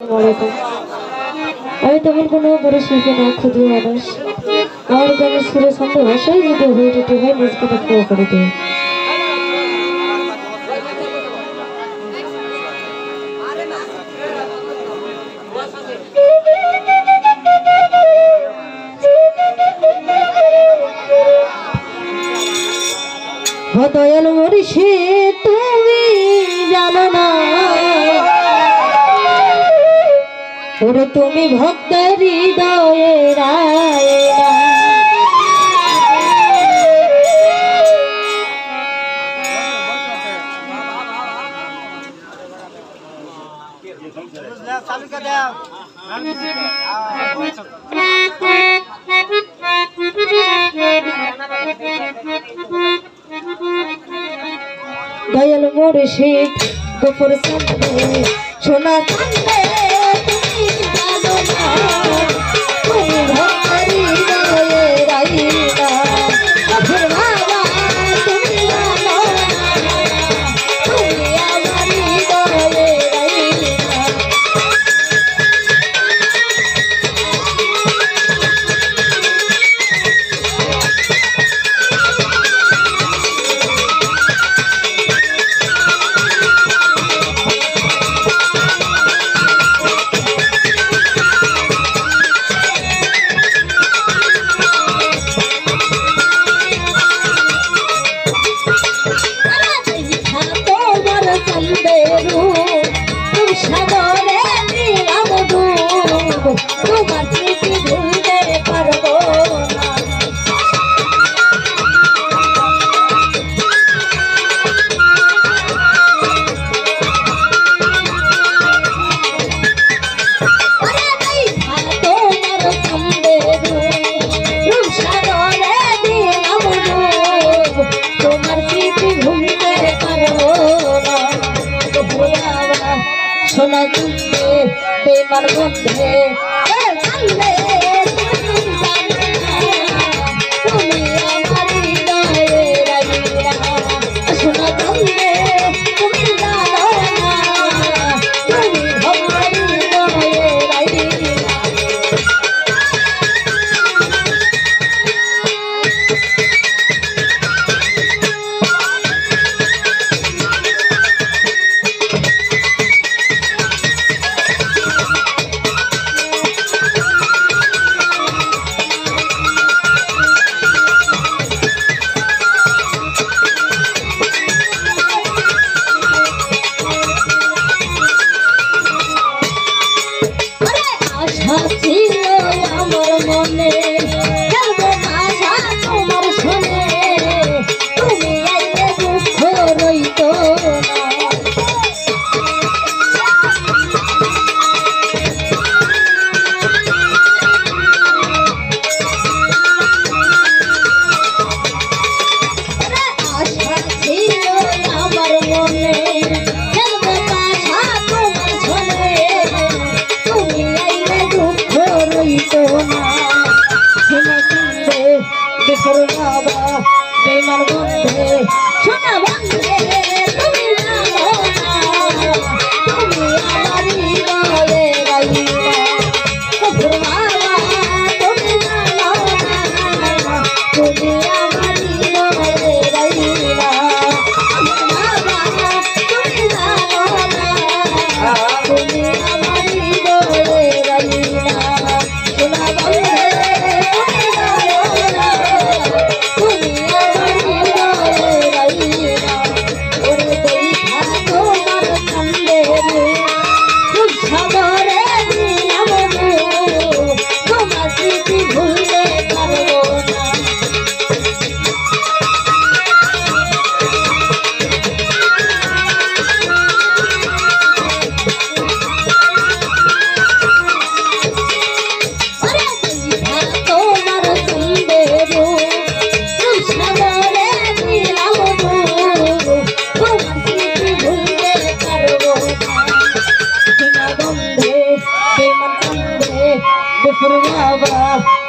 আমি তেমন কোনো বড় শিল্পী না, ক্ষুদ্র মানুষ। আমার গানের সুরে ছন্দ ভাষায় যদি হয়ে যেতে হয় নিজকে ক্ষমা করে দিই। দয়াল মরিষে তুমি জানো না ওরে তুমি ভক্তের হৃদয়ে দয়াল মরিষে গোপর সন্ধে সোনা সন্ধে তুমি জানো না তুমি ভক্তের হৃদয়ে রাইনা অধুর বাবা তুমি জানো না তুমি আমার হৃদয়ে রাইনা তোমার স্মৃতি ভুলতে পারবো না তোমার সন্দেহ সাগরে দিলাম তোমার স্মৃতি ভুলতে পারবো না সোনা চুলে বেমার বন্ধে তুমি আমার হৃদয়ে রাইনা সোনা চুলে তুমি জানো না তুমি আমার হৃদয়ে রাইনা বেমার বন্ধে সোনা বন্ধে তুমি জানো না তুমি আমার হৃদয়ে রাইনা বাবা তুমি জানো না তুমি আমার হৃদয়ে রাইনা বাবা তুমি জানো না তুমি আমার হৃদয়ে রাইনা সোনা বন্ধে Before